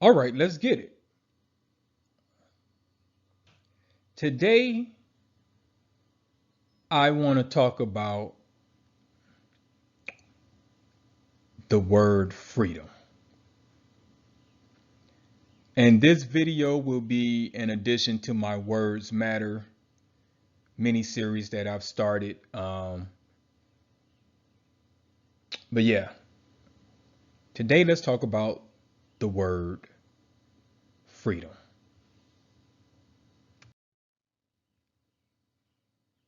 All right, let's get it. Today, I want to talk about the word freedom. And this video will be in addition to my Words Matter mini series that I've started. But yeah, today let's talk about the word freedom.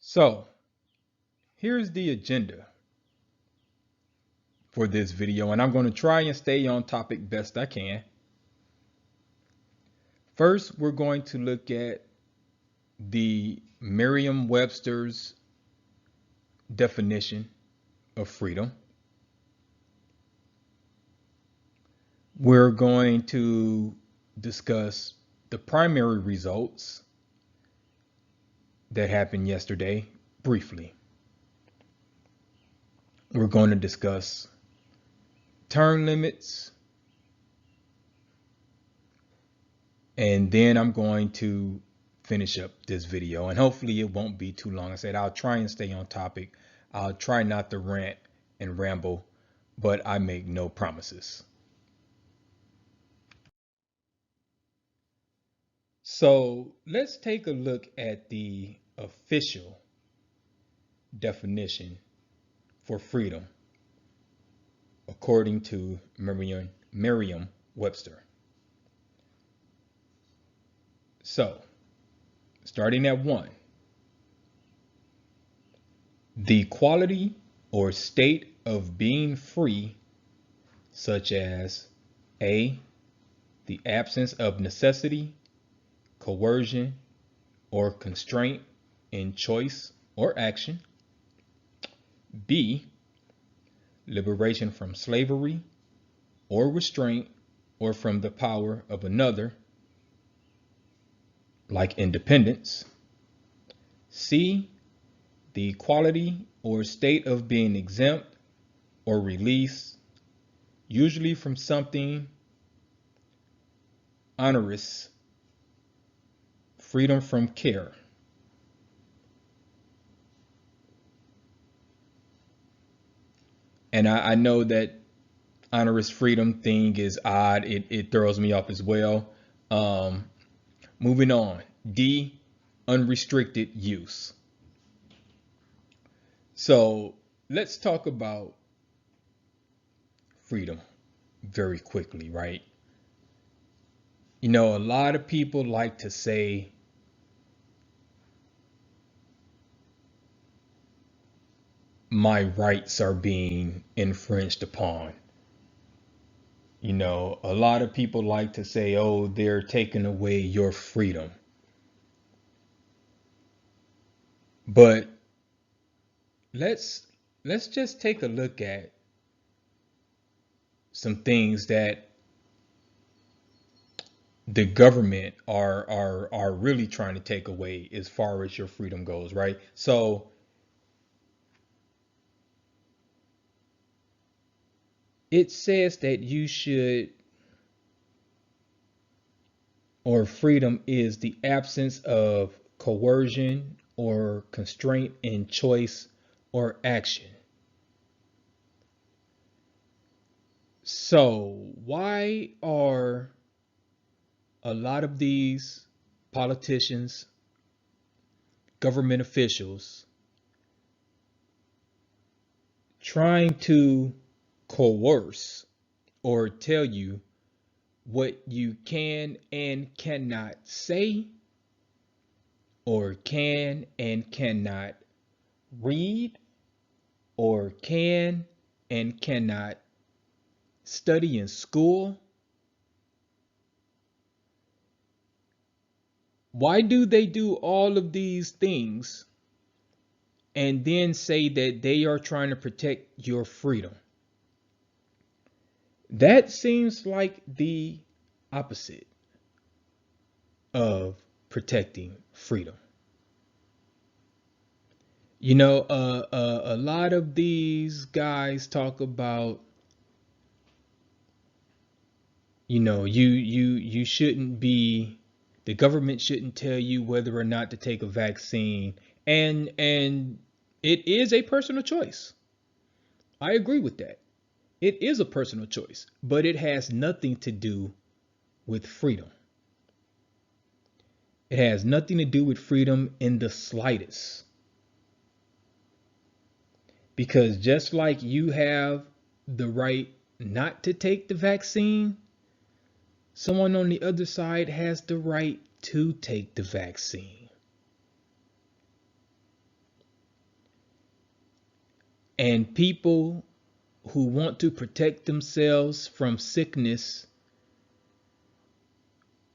So, here's the agenda for this video, and I'm going to try and stay on topic best I can. First, we're going to look at the Miriam Webster's definition of freedom. We're going to discuss the primary results that happened yesterday briefly. We're going to discuss term limits, and then I'm going to finish up this video, and hopefully it won't be too long. I said I'll try and stay on topic. I'll try not to rant and ramble, but I make no promises. So let's take a look at the official definition for freedom according to Miriam Webster. So, starting at 1, the quality or state of being free, such as A, the absence of necessity, coercion, or constraint in choice or action. B, liberation from slavery or restraint or from the power of another, like independence. C, the quality or state of being exempt or released, usually from something onerous, freedom from care. And I know that onerous freedom thing is odd. It throws me off as well. Moving on. D, unrestricted use. So let's talk about freedom very quickly, right? You know, a lot of people like to say my rights are being infringed upon. You know, a lot of people like to say, oh, they're taking away your freedom. But let's let's just take a look at some things that the government are really trying to take away as far as your freedom goes, right? So it says that you should, or freedom is the absence of coercion or constraint in choice or action. So why are a lot of these politicians, government officials, trying to coerce or tell you what you can and cannot say, or can and cannot read, or can and cannot study in school? Why do they do all of these things and then say that they are trying to protect your freedom? That seems like the opposite of protecting freedom. You know, a lot of these guys talk about, You shouldn't be, the government shouldn't tell you whether or not to take a vaccine. And it is a personal choice. I agree with that. It is a personal choice, but it has nothing to do with freedom. It has nothing to do with freedom in the slightest. Because just like you have the right not to take the vaccine, someone on the other side has the right to take the vaccine. And people who want to protect themselves from sickness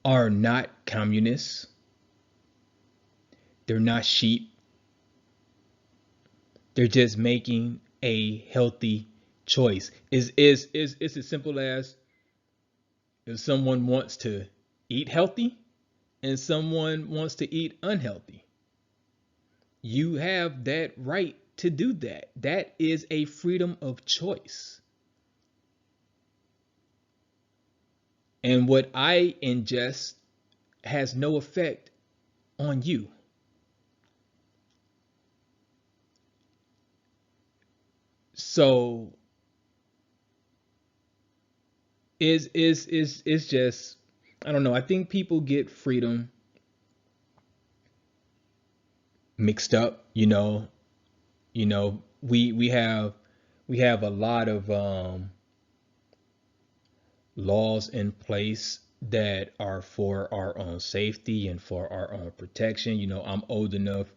are not communists. They're not sheep. They're just making a healthy choice. It's as simple as if someone wants to eat healthy and someone wants to eat unhealthy. You have that right to do that. That is a freedom of choice. And what I ingest has no effect on you. So is just, I don't know. I think people get freedom mixed up. We have a lot of laws in place that are for our own safety and for our own protection. I'm old enough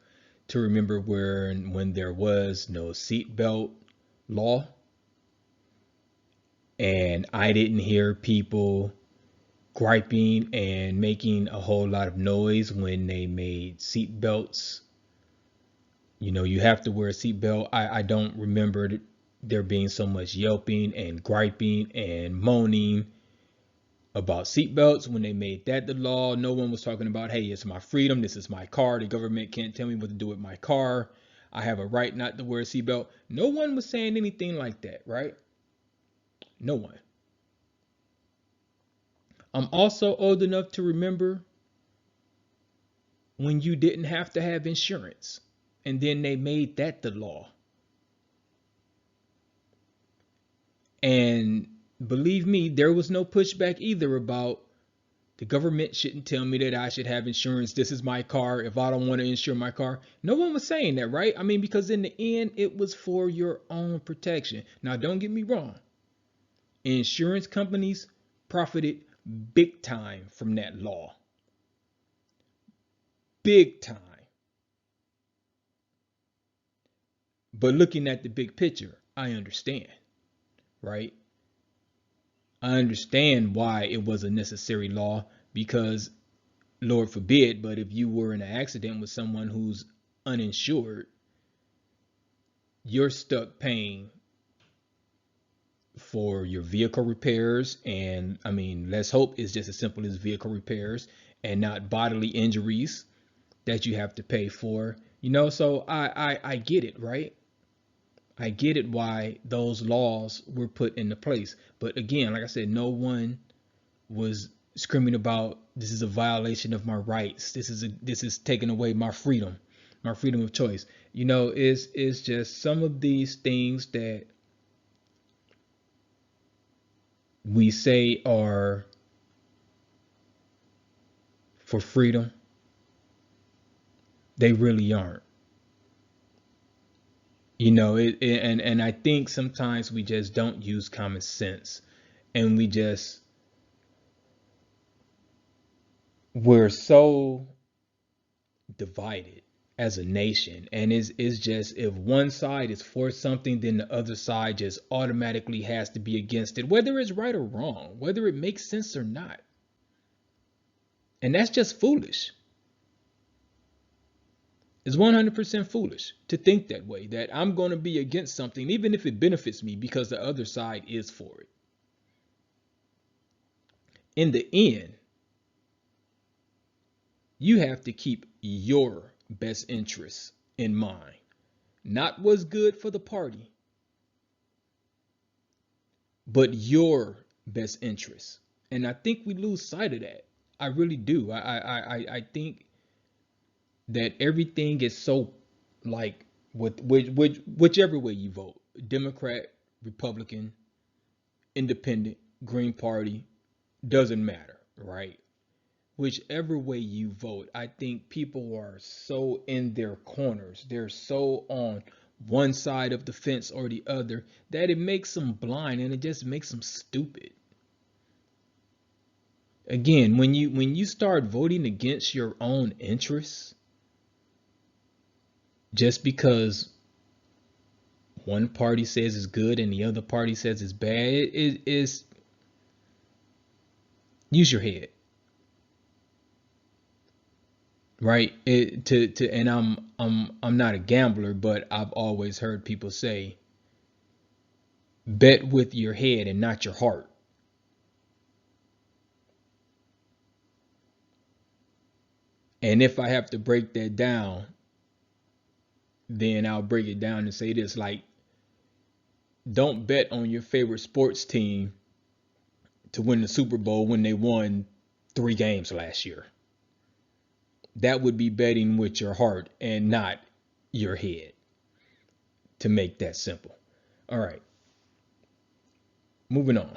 to remember when there was no seatbelt law, and I didn't hear people griping and making a whole lot of noise when they made seatbelts. You have to wear a seatbelt. I don't remember there being so much yelping and griping and moaning about seatbelts when they made that the law. No one was talking about, hey, it's my freedom. This is my car. The government can't tell me what to do with my car. I have a right not to wear a seatbelt. No one was saying anything like that, right? No one. I'm also old enough to remember when you didn't have to have insurance, and then they made that the law. And believe me, there was no pushback either about the government shouldn't tell me that I should have insurance. This is my car. If I don't want to insure my car, no one was saying that, right? I mean, because in the end, it was for your own protection. Now, don't get me wrong. Insurance companies profited big time from that law. Big time. But looking at the big picture, I understand, right? I understand why it was a necessary law, because Lord forbid, but if you were in an accident with someone who's uninsured, you're stuck paying for your vehicle repairs. And I mean, let's hope it's just as simple as vehicle repairs and not bodily injuries that you have to pay for. So I get it, right? I get it why those laws were put into place. But again, like I said, no one was screaming about this is a violation of my rights. This is taking away my freedom of choice. Is just some of these things that we say are for freedom, they really aren't. And I think sometimes we just don't use common sense, and we're so divided as a nation, and is just, if one side is for something, then the other side just automatically has to be against it, whether it's right or wrong, whether it makes sense or not. And that's just foolish. It's 100% foolish to think that way, that I'm going to be against something even if it benefits me because the other side is for it. In the end, you have to keep your best interests in mind, not what's good for the party, but your best interests. And I think we lose sight of that. I really do. I think that everything is so like whichever way you vote, Democrat, Republican, Independent, Green Party, doesn't matter, right? Whichever way you vote, I think people are so in their corners. They're so on one side of the fence or the other that it makes them blind and it just makes them stupid. Again, when you start voting against your own interests just because one party says it's good and the other party says it's bad, it is use your head, right? And I'm not a gambler, but I've always heard people say bet with your head and not your heart. And if I have to break that down, then I'll break it down and say this, like, don't bet on your favorite sports team to win the Super Bowl when they won 3 games last year. That would be betting with your heart and not your head, to make that simple. All right, moving on.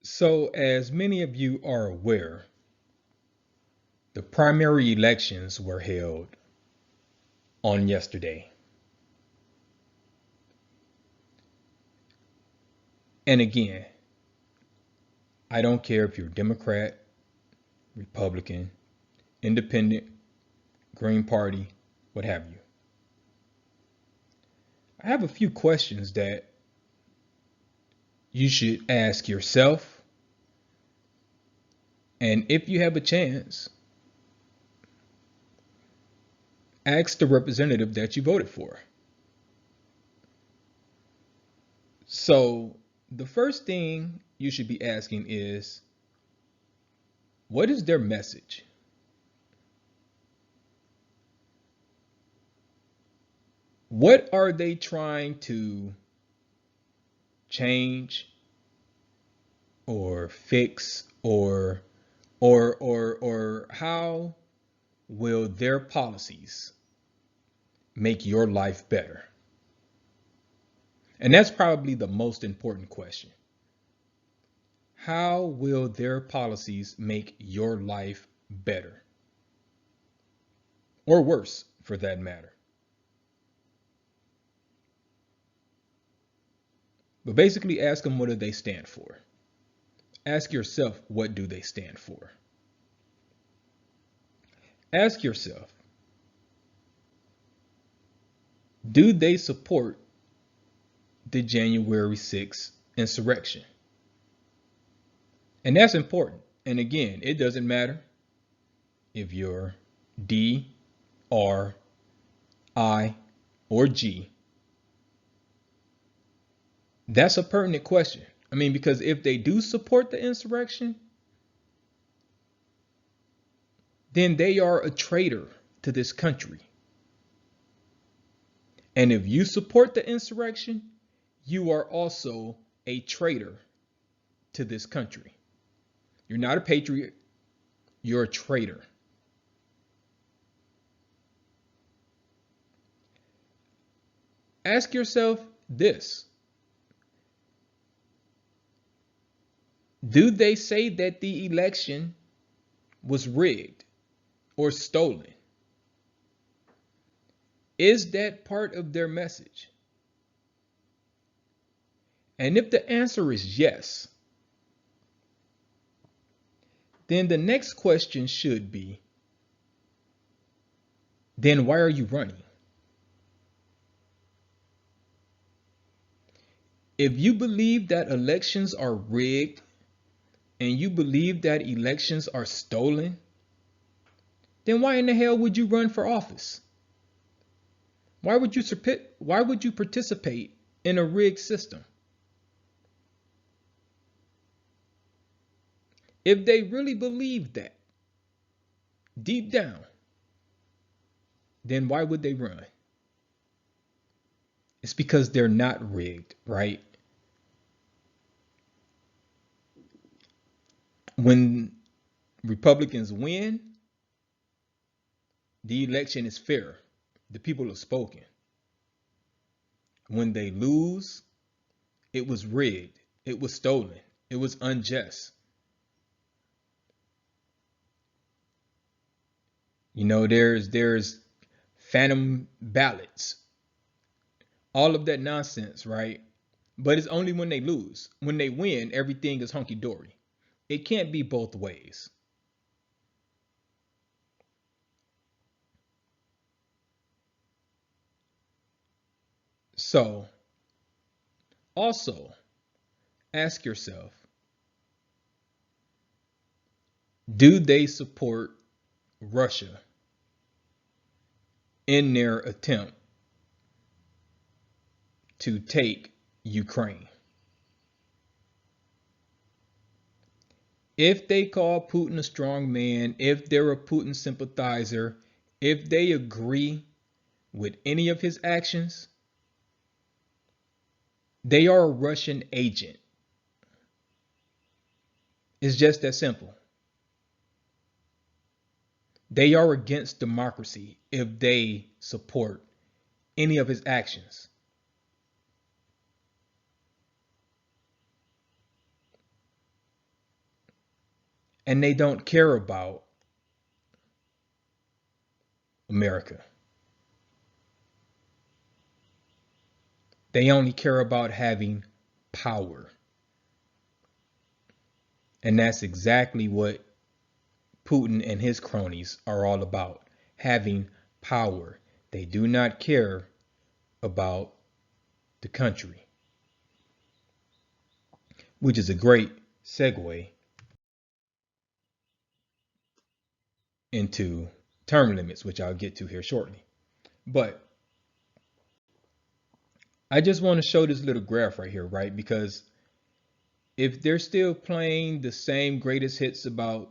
So, as many of you are aware, the primary elections were held on yesterday. And again, I don't care if you're Democrat, Republican, Independent, Green Party, what have you. I have a few questions that you should ask yourself, and if you have a chance, ask the representative that you voted for. So, the first thing you should be asking is, what is their message? What are they trying to change or fix, or how will their policies make your life better? And that's probably the most important question. How will their policies make your life better? Or worse, for that matter. But basically ask them, what do they stand for? Ask yourself, what do they stand for? Ask yourself, do they support the January 6th insurrection? And that's important. And again, it doesn't matter if you're D, R, I, or G. That's a pertinent question. I mean, because if they do support the insurrection, then they are a traitor to this country. And if you support the insurrection, you are also a traitor to this country. You're not a patriot, you're a traitor. Ask yourself this. Do they say that the election was rigged or stolen? Is that part of their message? And if the answer is yes, then the next question should be, then why are you running? If you believe that elections are rigged and you believe that elections are stolen, then why in the hell would you run for office? Why would you participate in a rigged system? If they really believe that deep down, then why would they run? It's because they're not rigged, right? When Republicans win, the election is fair. The people have spoken. When they lose, it was rigged. It was stolen. It was unjust. There's phantom ballots, all of that nonsense, right? But it's only when they lose. When they win, everything is hunky dory. It can't be both ways. So, also ask yourself, do they support Russia in their attempt to take Ukraine? If they call Putin a strong man, if they're a Putin sympathizer, if they agree with any of his actions, they are a Russian agent. It's just that simple. They are against democracy if they support any of his actions. And they don't care about America. They only care about having power. And that's exactly what Putin and his cronies are all about, having power. They do not care about the country, which is a great segue into term limits, which I'll get to here shortly. But I just want to show this little graph right here, right? Because if they're still playing the same greatest hits about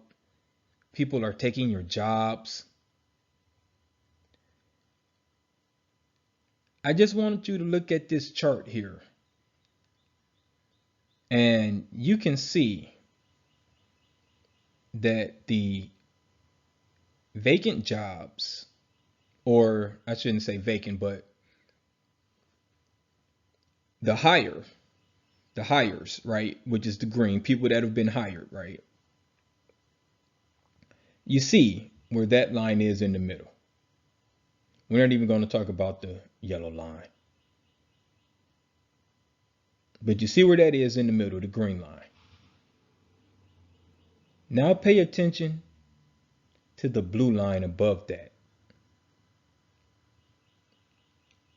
people are taking your jobs, I just wanted you to look at this chart here. And you can see that the vacant jobs, or I shouldn't say vacant, but the hires, right, which is the green, people that have been hired, right? You see where that line is in the middle. We're not even going to talk about the yellow line. But you see where that is in the middle, the green line. Now pay attention to the blue line above that.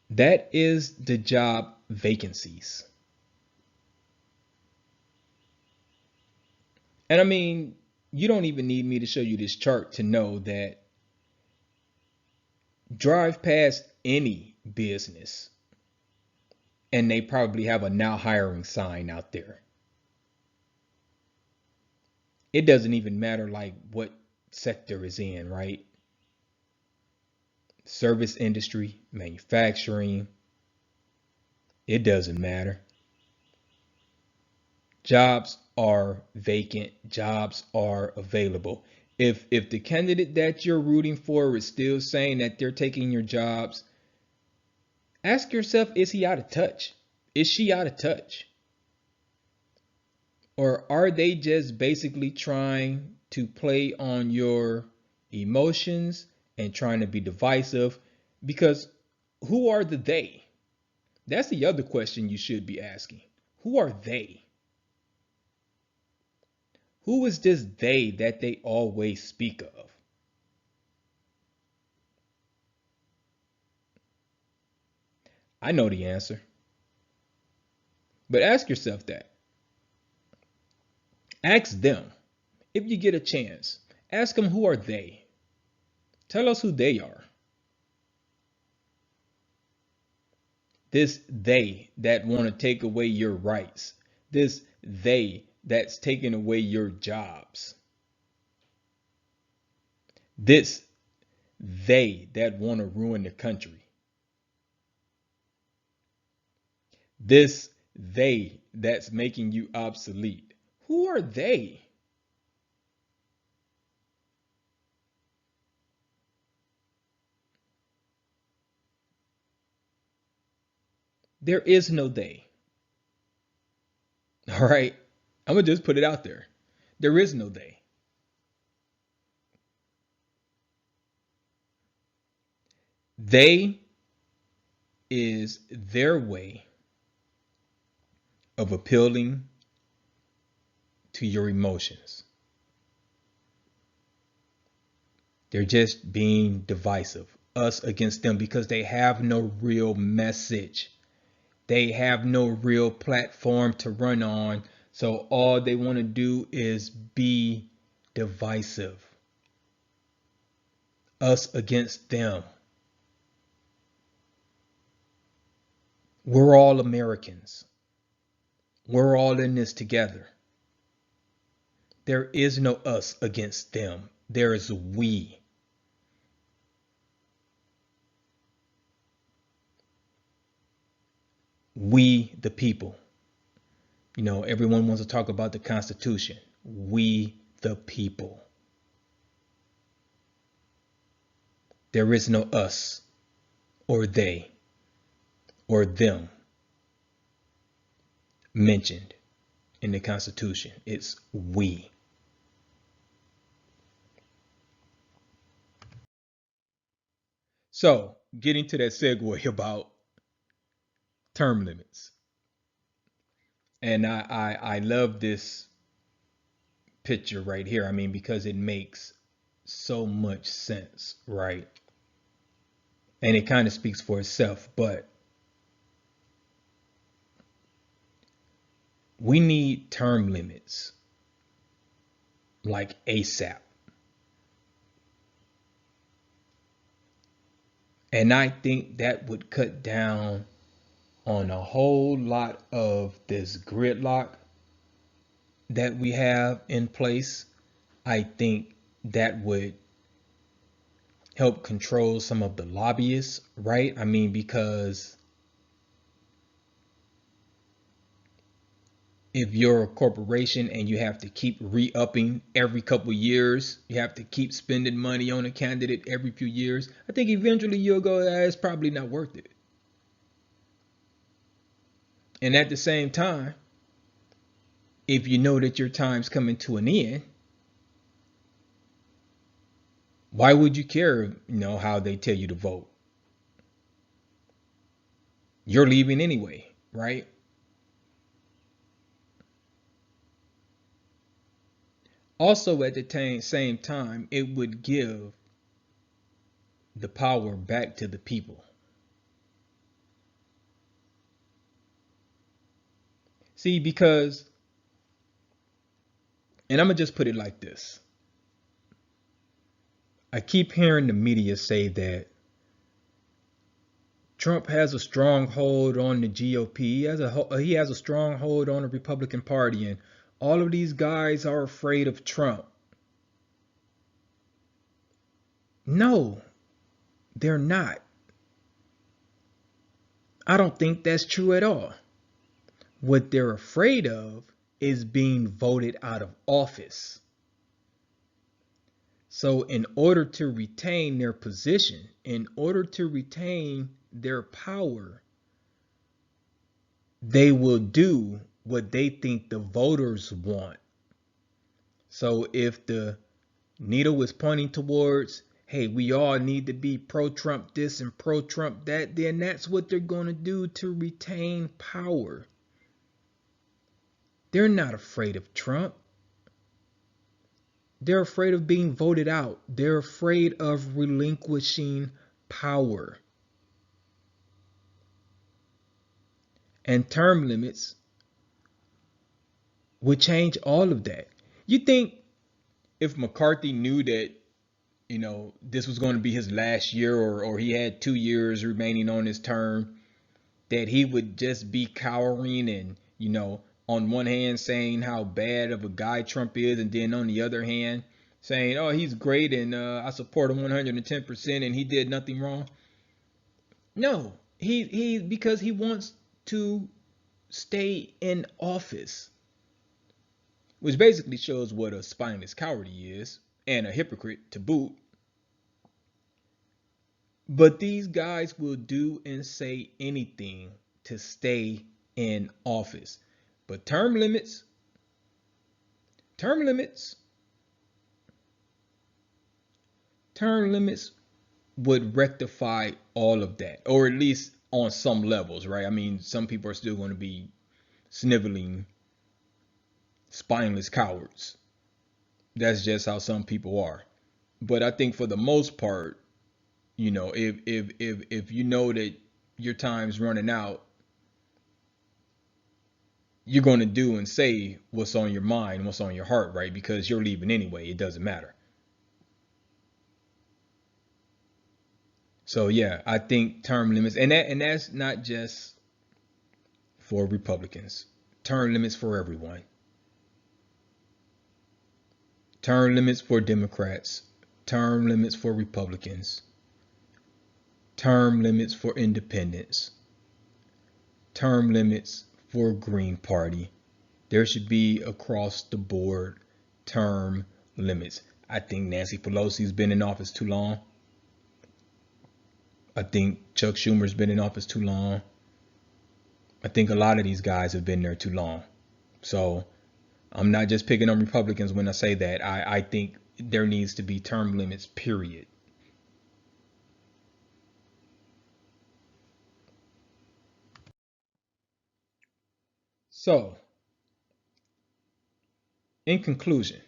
That is the job vacancies. And I mean, you don't even need me to show you this chart to know that drive past any business and they probably have a now hiring sign out there. It doesn't even matter like what sector is in, right? Service industry, manufacturing, it doesn't matter. Jobs are vacant, jobs are available. If the candidate that you're rooting for is still saying that they're taking your jobs, ask yourself, is he out of touch? Is she out of touch? Or are they just basically trying to play on your emotions and trying to be divisive? Because who are the they? That's the other question you should be asking. Who are they? Who is this they that they always speak of? I know the answer. But ask yourself that. Ask them. If you get a chance, ask them who are they? Tell us who they are. This they that want to take away your rights. This they that's taking away your jobs. This they that want to ruin the country. This they that's making you obsolete. Who are they? There is no they. All right. I'm going to just put it out there. There is no they. They is their way of appealing to your emotions. They're just being divisive, us against them, because they have no real message. They have no real platform to run on. So all they want to do is be divisive. Us against them. We're all Americans. We're all in this together. There is no us against them. There is we. We, the people. You know, everyone wants to talk about the Constitution. We, the people. There is no us or they or them mentioned in the Constitution. It's we. So, getting to that segue about term limits. And I love this picture right here. I mean, because it makes so much sense, right? And it kind of speaks for itself, but we need term limits like ASAP. And I think that would cut down on a whole lot of this gridlock that we have in place. I think that would help control some of the lobbyists, right? I mean, because if you're a corporation and you have to keep re-upping every couple years, you have to keep spending money on a candidate every few years, I think eventually you'll go, it's probably not worth it. And at the same time, if you know that your time's coming to an end, why would you care, how they tell you to vote? You're leaving anyway, right? Also, at the same time, it would give the power back to the people. See, because, and I'm going to just put it like this. I keep hearing the media say that Trump has a strong hold on the GOP. He has a strong hold on the Republican Party, and all of these guys are afraid of Trump. No, they're not. I don't think that's true at all. What they're afraid of is being voted out of office. So in order to retain their position, in order to retain their power, they will do what they think the voters want. So if the needle is pointing towards, hey, we all need to be pro-Trump this and pro-Trump that, then that's what they're going to do to retain power. They're not afraid of Trump. They're afraid of being voted out. They're afraid of relinquishing power. And term limits would change all of that. You think if McCarthy knew that, this was going to be his last year, or he had 2 years remaining on his term, that he would just be cowering and, on one hand saying how bad of a guy Trump is, and then on the other hand saying, oh, he's great and I support him 110% and he did nothing wrong? No, he because he wants to stay in office, which basically shows what a spineless coward he is and a hypocrite to boot. But these guys will do and say anything to stay in office. But term limits, term limits would rectify all of that, or at least on some levels, right? I mean, some people are still going to be sniveling, spineless cowards. That's just how some people are. But I think for the most part, if you know that your time's running out, you're going to do and say what's on your mind, what's on your heart, right? Because you're leaving anyway. It doesn't matter. So yeah, I think term limits, and that's not just for Republicans. Term limits for everyone. Term limits for Democrats. Term limits for Republicans. Term limits for independents. Term limits for Green Party. There should be across the board term limits. I think Nancy Pelosi's been in office too long. I think Chuck Schumer's been in office too long. I think a lot of these guys have been there too long. So I'm not just picking on Republicans when I say that. I think there needs to be term limits, period. So, in conclusion,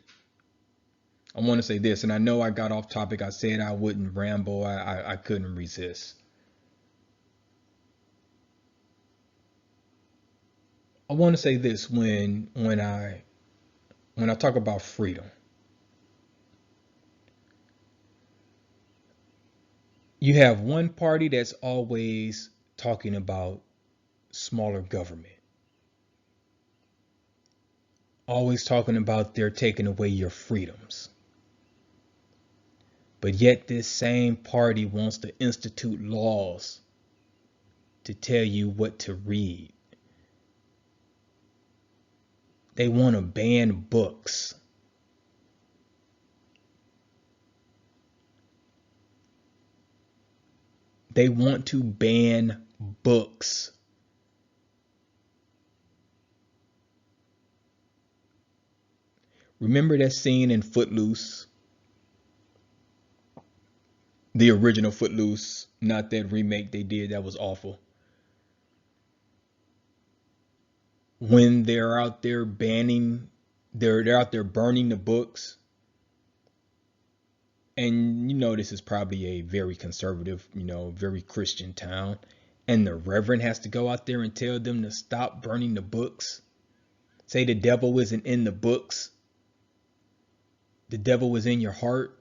I want to say this, and I know I got off topic. I said I wouldn't ramble. I couldn't resist. I want to say this when I talk about freedom. You have one party that's always talking about smaller government, always talking about they're taking away your freedoms. But yet, this same party wants to institute laws to tell you what to read. They want to ban books. They want to ban books. Remember that scene in Footloose? The original Footloose, not that remake they did that was awful. When they're out there banning, they're out there burning the books. And this is probably a very conservative, very Christian town. And the reverend has to go out there and tell them to stop burning the books. Say the devil isn't in the books. The devil was in your heart.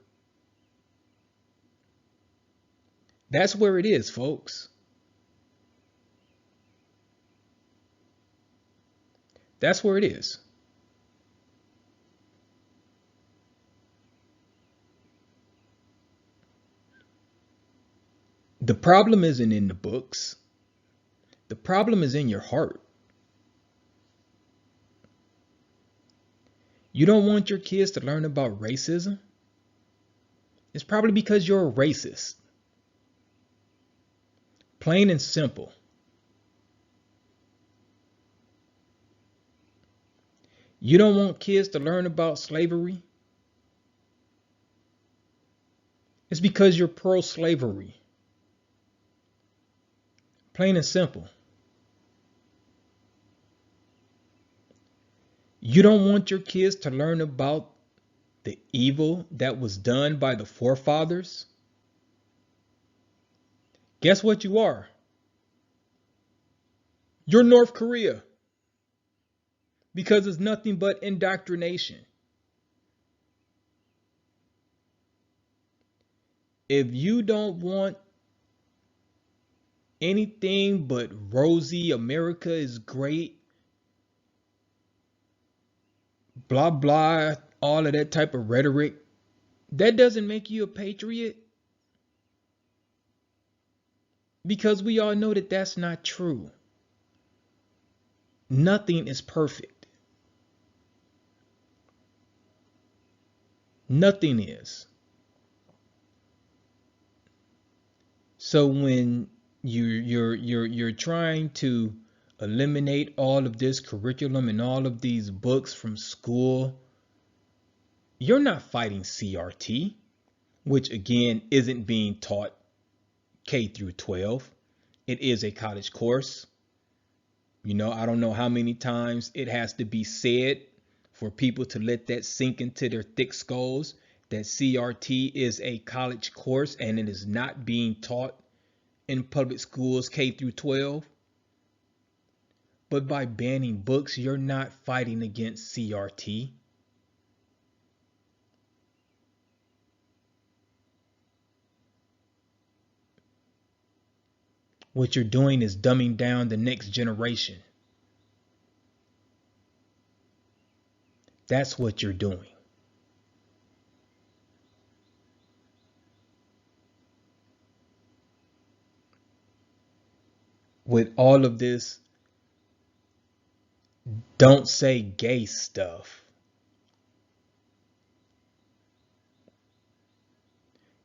That's where it is, folks. That's where it is. The problem isn't in the books. The problem is in your heart. You don't want your kids to learn about racism? It's probably because you're a racist. Plain and simple. You don't want kids to learn about slavery? It's because you're pro-slavery. Plain and simple. You don't want your kids to learn about the evil that was done by the forefathers? Guess what you are? You're North Korea. Because it's nothing but indoctrination. If you don't want anything but rosy, America is great, blah, blah, all of that type of rhetoric, that doesn't make you a patriot. Because we all know that that's not true. Nothing is perfect. Nothing is. So when You're trying to eliminate all of this curriculum and all of these books from school. You're not fighting CRT, which again isn't being taught K through 12. It is a college course. I don't know how many times it has to be said for people to let that sink into their thick skulls that CRT is a college course and it is not being taught in public schools K through 12. But by banning books, you're not fighting against CRT. What you're doing is dumbing down the next generation. That's what you're doing. With all of this don't say gay stuff,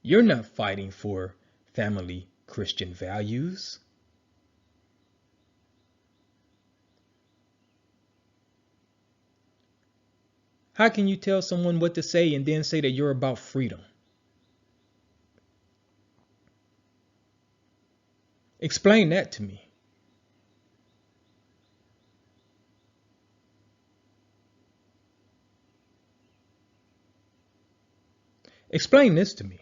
you're not fighting for family Christian values. How can you tell someone what to say and then say that you're about freedom? Explain that to me. Explain this to me.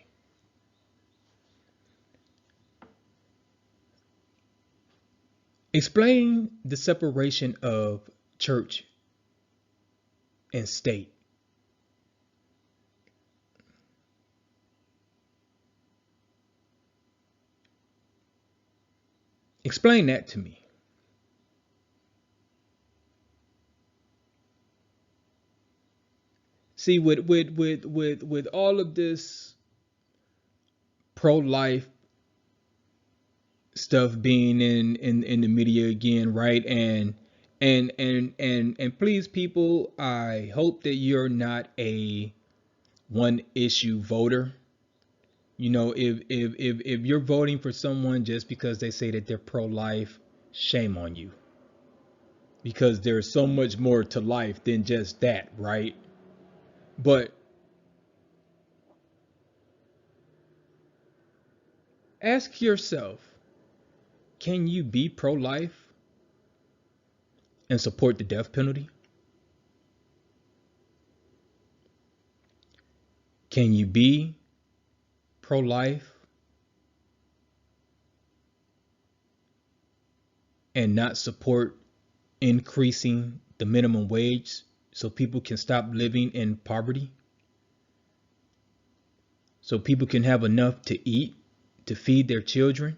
Explain the separation of church and state. Explain that to me. See, with all of this pro-life stuff being in the media again, right? And please, people, I hope that you're not a one issue voter. If you're voting for someone just because they say that they're pro-life, shame on you. Because there's so much more to life than just that, right? But ask yourself, can you be pro-life and support the death penalty? Can you be pro-life and not support increasing the minimum wage so people can stop living in poverty? So people can have enough to eat, to feed their children?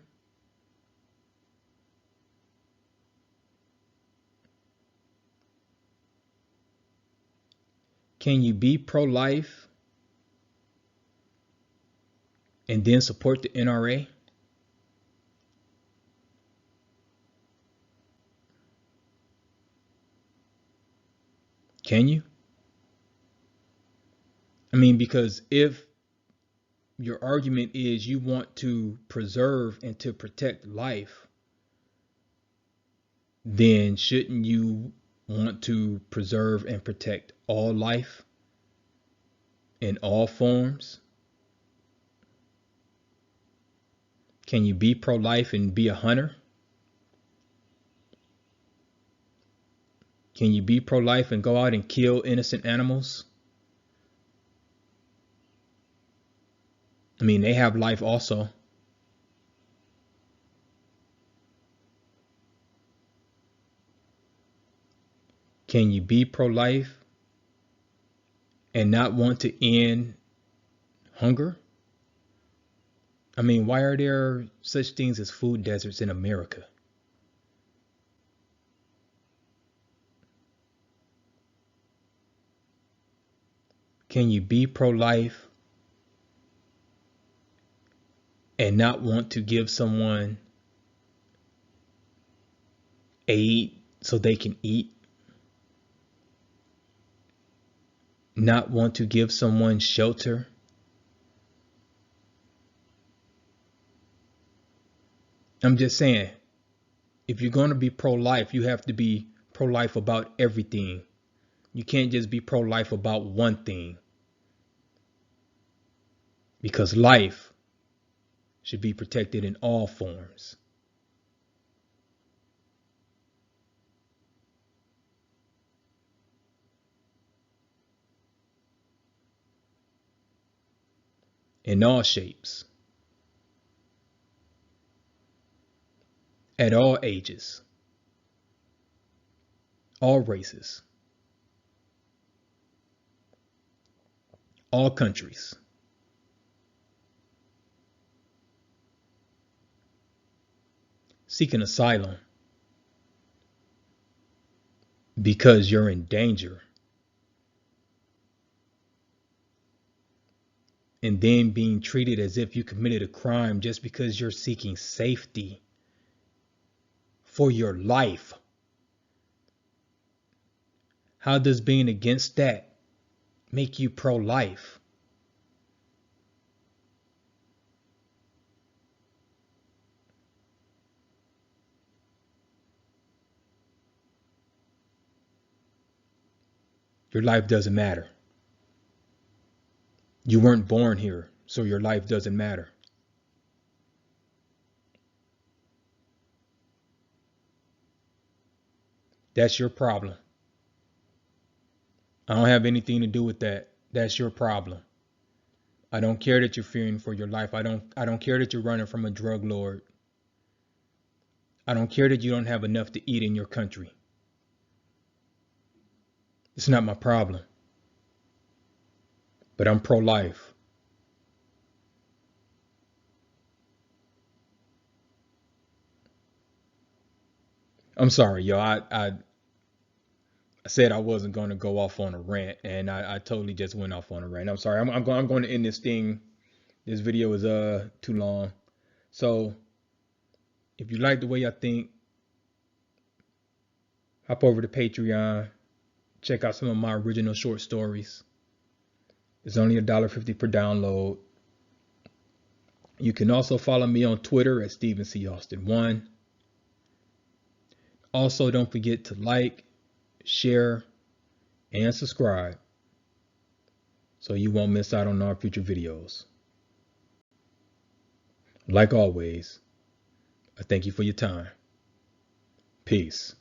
Can you be pro-life and then support the NRA? Can you? I mean, because if your argument is you want to preserve and to protect life, then shouldn't you want to preserve and protect all life in all forms? Can you be pro-life and be a hunter? Can you be pro-life and go out and kill innocent animals? I mean, they have life also. Can you be pro-life and not want to end hunger? I mean, why are there such things as food deserts in America? Can you be pro-life and not want to give someone aid so they can eat? Not want to give someone shelter? I'm just saying, if you're going to be pro-life, you have to be pro-life about everything. You can't just be pro-life about one thing, because life should be protected in all forms. In all shapes, at all ages, all races, all countries. Seeking asylum because you're in danger, and then being treated as if you committed a crime just because you're seeking safety for your life. How does being against that make you pro-life? Your life doesn't matter. You weren't born here, so your life doesn't matter. That's your problem. I don't have anything to do with that. That's your problem. I don't care that you're fearing for your life. I don't care that you're running from a drug lord. I don't care that you don't have enough to eat in your country. It's not my problem. But I'm pro-life. I'm sorry, yo. I said I wasn't going to go off on a rant, and I totally just went off on a rant. I'm sorry. I'm going to end this thing. This video is too long. So if you like the way I think, hop over to Patreon. Check out some of my original short stories. It's only $1.50 per download. You can also follow me on Twitter at Stephen C. Austin 1. Also, don't forget to like, share, and subscribe so you won't miss out on our future videos. Like always, I thank you for your time. Peace.